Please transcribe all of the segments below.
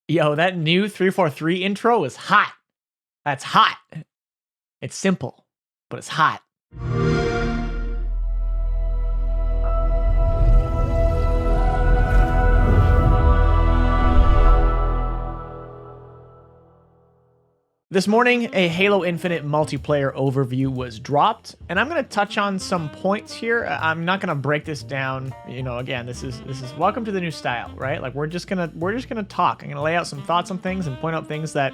Yo, that new 343 intro is hot. That's hot. It's simple, but it's hot. This morning, a Halo Infinite multiplayer overview was dropped, and I'm going to touch on some points here. I'm not going to break this down. You know, again, this is welcome to the new style, right? Like we're just going to talk. I'm going to lay out some thoughts on things and point out things that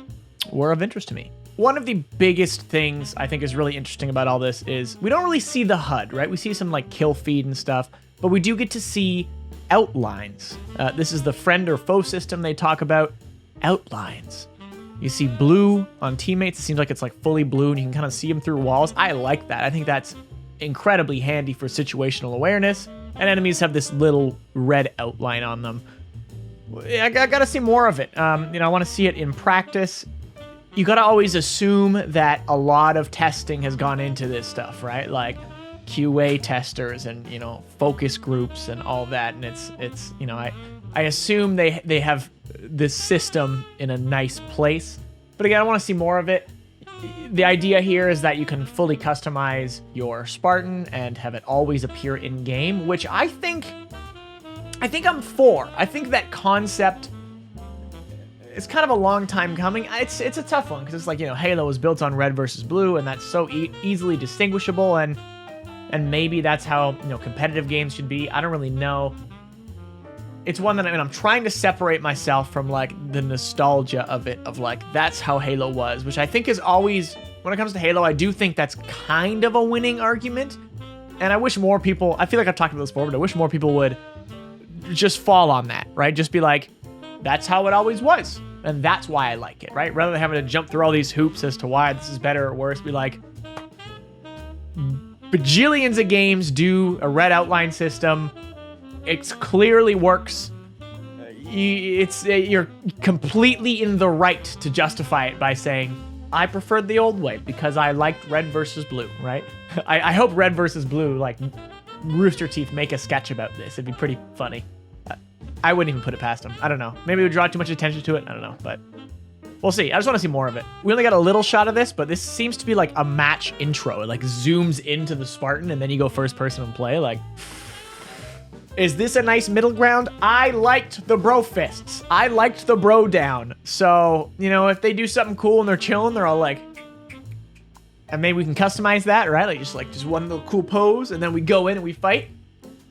were of interest to me. One of the biggest things I think is really interesting about all this is we don't really see the HUD, right? We see some like kill feed and stuff, but we do get to see outlines. This is the friend or foe system they talk about. Outlines. You see blue on teammates. It seems like it's like fully blue and you can kind of see them through walls. I like that. I think that's incredibly handy for situational awareness. And enemies have this little red outline on them. I gotta see more of it. I want to see it in practice. You gotta always assume that a lot of testing has gone into this stuff, right? Like QA testers and, focus groups and all that. And it's I assume they have this system in a nice place. But again, I want to see more of it. The idea here is that you can fully customize your Spartan and have it always appear in game, which I think I'm for. I think that concept is kind of a long time coming. It's a tough one because it's like, Halo was built on red versus blue, and that's so easily distinguishable, and maybe that's how competitive games should be. I don't really know. It's one that I'm trying to separate myself from like the nostalgia of it, of like that's how Halo was, which I think is always, when it comes to Halo, I do think that's kind of a winning argument. And I wish more people, I feel like I've talked about this before, but I wish more people would just fall on that, right? Just be like, that's how it always was. And that's why I like it, right? Rather than having to jump through all these hoops as to why this is better or worse, be like, bajillions of games do a red outline system. It clearly works. You're completely in the right to justify it by saying, I preferred the old way because I liked red versus blue, right? I hope red versus blue, like Rooster Teeth, make a sketch about this. It'd be pretty funny. I wouldn't even put it past them. I don't know. Maybe it would draw too much attention to it. I don't know, but we'll see. I just want to see more of it. We only got a little shot of this, but this seems to be like a match intro. It like zooms into the Spartan and then you go first person and play. Like, is this a nice middle ground? I liked the bro fists. I liked the bro down. So, if they do something cool and they're chilling, they're all like, and maybe we can customize that, right? Like just one little cool pose and then we go in and we fight.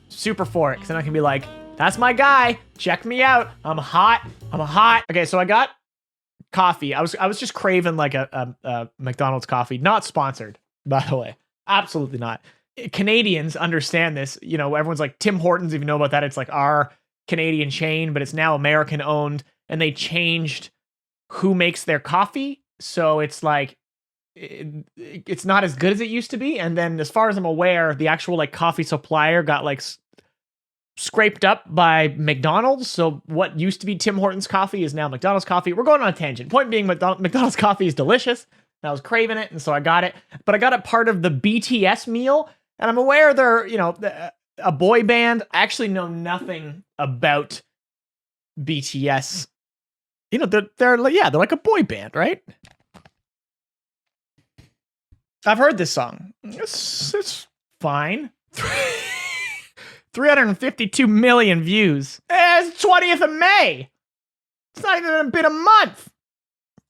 Super for it. Cause then I can be like, that's my guy. Check me out. I'm hot. Okay, so I got coffee. I was just craving like a McDonald's coffee. Not sponsored, by the way. Absolutely not. Canadians understand this. Everyone's like, Tim Hortons, if you know about that, it's like our Canadian chain, but it's now American owned, and they changed who makes their coffee. So it's like, it's not as good as it used to be. And then as far as I'm aware, the actual like coffee supplier got like scraped up by McDonald's. So what used to be Tim Hortons coffee is now McDonald's coffee. We're going on a tangent. Point being, McDonald's coffee is delicious. And I was craving it, and so I got it. But I got it part of the BTS meal. And I'm aware they're, a boy band. I actually know nothing about BTS. They're like a boy band, right? I've heard this song. It's fine. 352 million views. It's 20th of May. It's not even been a month.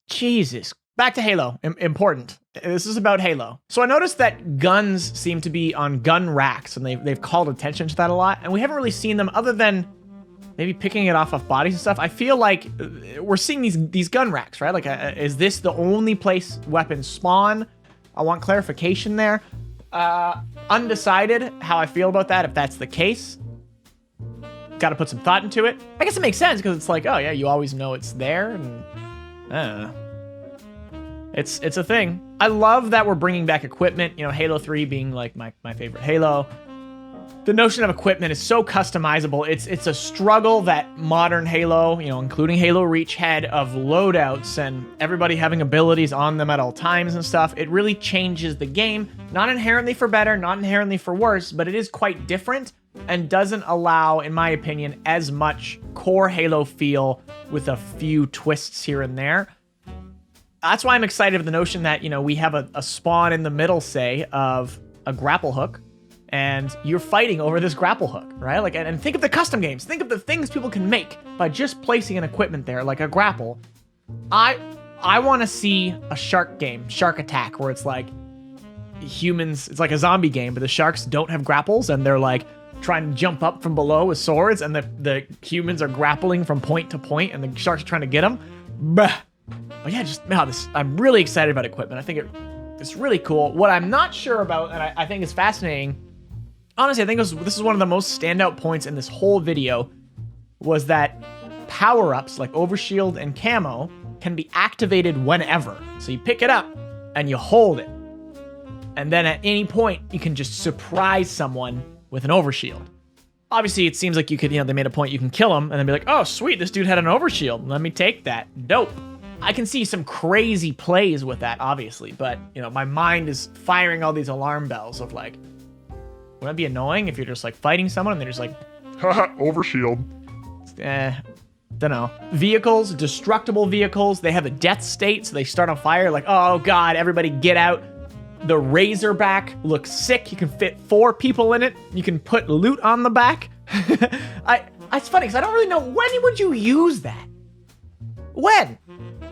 Jesus. Back to Halo. Important. This is about Halo. So I noticed that guns seem to be on gun racks, and they've called attention to that a lot. And we haven't really seen them other than maybe picking it off of bodies and stuff. I feel like we're seeing these gun racks, right? Like, is this the only place weapons spawn? I want clarification there. Undecided how I feel about that, if that's the case. Got to put some thought into it. I guess it makes sense because it's like, oh yeah, you always know it's there, and I don't know. It's a thing. I love that we're bringing back equipment, you know, Halo 3 being like my favorite Halo. The notion of equipment is so customizable. It's a struggle that modern Halo, you know, including Halo Reach, had of loadouts and everybody having abilities on them at all times and stuff. It really changes the game, not inherently for better, not inherently for worse, but it is quite different and doesn't allow, in my opinion, as much core Halo feel with a few twists here and there. That's why I'm excited with the notion that, you know, we have a spawn in the middle, say, of a grapple hook, and you're fighting over this grapple hook, right? Like, and think of the custom games. Think of the things people can make by just placing an equipment there, like a grapple. I want to see a shark game, Shark Attack, where it's like humans, it's like a zombie game, but the sharks don't have grapples, and they're like trying to jump up from below with swords, and the humans are grappling from point to point, and the sharks are trying to get them. Bah. But yeah, just I'm really excited about equipment. I think it's really cool. What I'm not sure about, and I think is fascinating, honestly, I think this is one of the most standout points in this whole video, was that power-ups like Overshield and Camo can be activated whenever. So you pick it up and you hold it. And then at any point, you can just surprise someone with an Overshield. Obviously, it seems like you could, you know, they made a point you can kill him and then be like, oh, sweet, this dude had an Overshield. Let me take that. Dope. I can see some crazy plays with that, obviously, but, you know, my mind is firing all these alarm bells of like, wouldn't it be annoying if you're just like fighting someone and they're just like, haha, Overshield. Don't know. Vehicles, destructible vehicles, they have a death state, so they start on fire, like, oh god, everybody get out. The Razorback looks sick. You can fit 4 people in it. You can put loot on the back. It's funny, because I don't really know, when would you use that?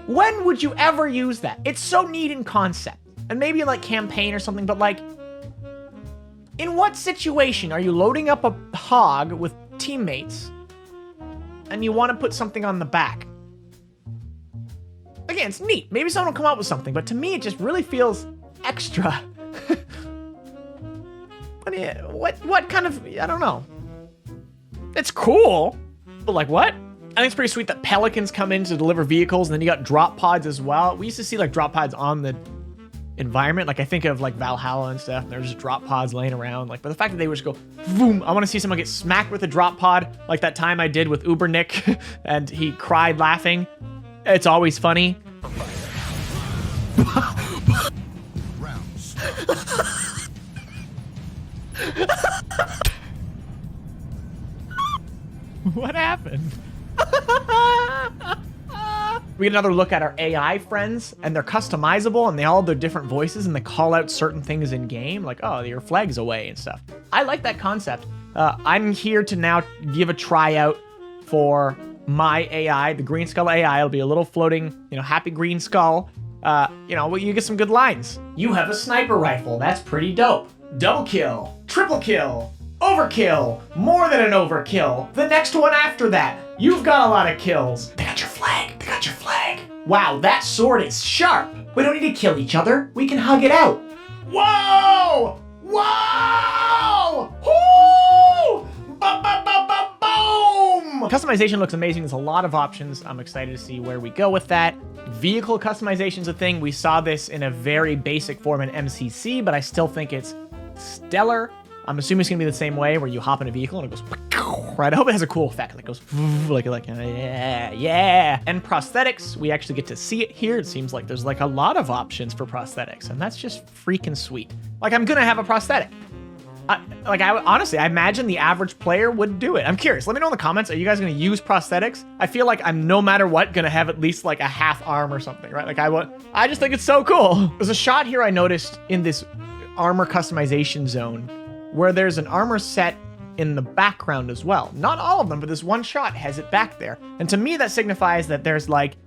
When would you ever use that? It's so neat in concept. And maybe in like campaign or something, but like, in what situation are you loading up a hog with teammates and you want to put something on the back? Again, it's neat. Maybe someone will come up with something, but to me, it just really feels extra. What kind of, I don't know. It's cool, but like what? I think it's pretty sweet that Pelicans come in to deliver vehicles, and then you got drop pods as well. We used to see like drop pods on the environment. Like I think of like Valhalla and stuff, and there's just drop pods laying around. Like, but the fact that they would just go, boom, I want to see someone get smacked with a drop pod, like that time I did with Uber Nick, and he cried laughing. It's always funny. What happened? We get another look at our AI friends, and they're customizable, and they all have their different voices, and they call out certain things in game, like, oh, your flag's away and stuff. I like that concept. I'm here to now give a tryout for my AI, the Greenskull AI. It'll be a little floating, you know, happy Greenskull. You know, well, you get some good lines. You have a sniper rifle. That's pretty dope. Double kill, triple kill, overkill, more than an overkill. The next one after that. You've got a lot of kills. They got your flag. They got your flag. Wow, that sword is sharp. We don't need to kill each other. We can hug it out. Whoa! Whoa! Woo! Boom! Customization looks amazing. There's a lot of options. I'm excited to see where we go with that. Vehicle customization's a thing. We saw this in a very basic form in MCC, but I still think it's stellar. I'm assuming it's gonna be the same way, where you hop in a vehicle and it goes, right? I hope it has a cool effect. Like it goes, like yeah. And prosthetics, we actually get to see it here. It seems like there's like a lot of options for prosthetics, and that's just freaking sweet. Like I'm gonna have a prosthetic. Honestly, I imagine the average player would do it. I'm curious. Let me know in the comments. Are you guys gonna use prosthetics? I feel like I'm no matter what gonna have at least like a half arm or something, right? Like I just think it's so cool. There's a shot here I noticed in this armor customization zone where there's an armor set in the background as well. Not all of them, but this one shot has it back there. And to me, that signifies that there's like,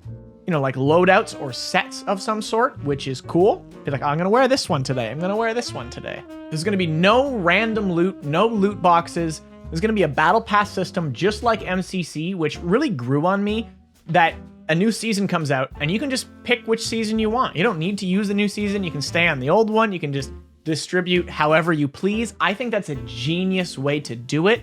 you know, like loadouts or sets of some sort, which is cool. Be like, oh, I'm gonna wear this one today. I'm gonna wear this one today. There's gonna be no random loot, no loot boxes. There's gonna be a battle pass system just like MCC, which really grew on me, that a new season comes out and you can just pick which season you want. You don't need to use the new season. You can stay on the old one. You can just distribute however you please. I think that's a genius way to do it.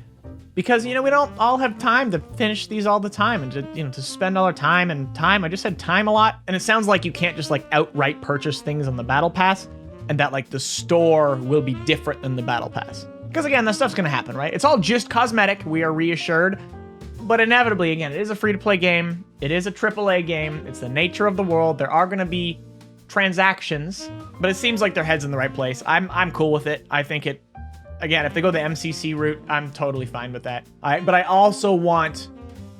Because, you know, we don't all have time to finish these all the time and to, you know, to spend all our time and time. I just said time a lot. And it sounds like you can't just like outright purchase things on the battle pass and that like the store will be different than the battle pass. Because again, that stuff's going to happen, right? It's all just cosmetic. We are reassured. But inevitably, again, it is a free-to-play game. It is a AAA game. It's the nature of the world. There are going to be transactions, but it seems like their head's in the right place. I'm cool with it. I think it, again, if they go the MCC route, I'm totally fine with that. But I also want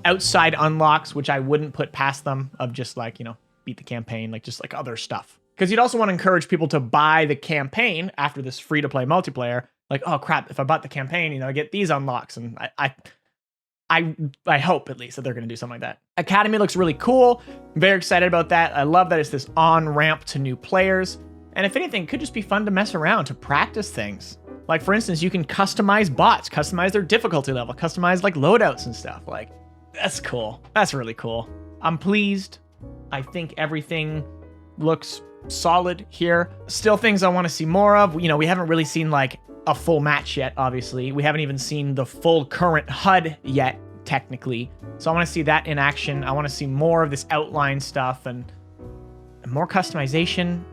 outside unlocks, which I wouldn't put past them, of just like, you know, beat the campaign, like just like other stuff. Because you'd also want to encourage people to buy the campaign after this free-to-play multiplayer. Like, oh crap, if I bought the campaign, you know, I get these unlocks, and I hope at least that they're going to do something like that. Academy looks really cool. I'm very excited about that. I love that it's this on-ramp to new players. And if anything, it could just be fun to mess around, to practice things. Like, for instance, you can customize bots, customize their difficulty level, customize like loadouts and stuff. Like, that's cool. That's really cool. I'm pleased. I think everything looks solid here. Still things I want to see more of. You know, we haven't really seen like a full match yet, obviously. We haven't even seen the full current HUD yet, technically. So I want to see that in action. I want to see more of this outline stuff and more customization.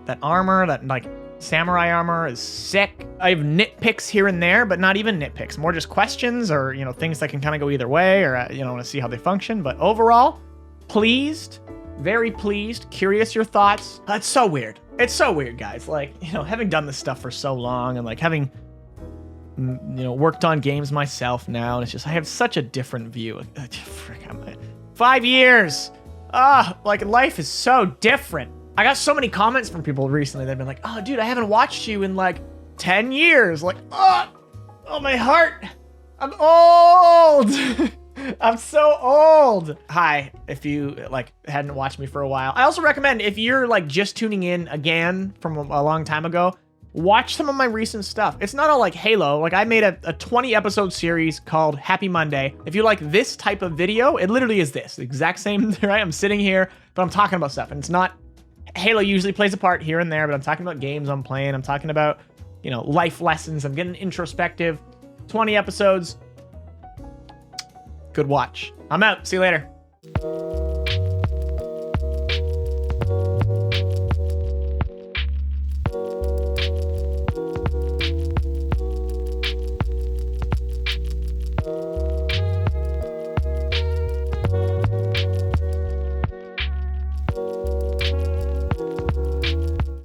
That armor, that like samurai armor is sick. I have nitpicks here and there, but not even nitpicks. More just questions or, you know, things that can kind of go either way, or, you know, want to see how they function. But overall, pleased, very pleased, curious your thoughts. It's so weird. It's so weird, guys. Like, you know, having done this stuff for so long and like having, you know, worked on games myself now, and it's just, I have such a different view. 5 years. Like life is so different. I got so many comments from people recently that have been like, oh, dude, I haven't watched you in like 10 years. Like, oh, my heart. I'm old. I'm so old. Hi, if you like hadn't watched me for a while. I also recommend, if you're like just tuning in again from a long time ago, watch some of my recent stuff. It's not all like Halo. Like, I made a 20 episode series called Happy Monday. If you like this type of video, it literally is this. The exact same, right? I'm sitting here, but I'm talking about stuff, and it's not, Halo usually plays a part here and there, but I'm talking about games I'm playing. I'm talking about, you know, life lessons. I'm getting introspective. 20 episodes. Good watch. I'm out. See you later.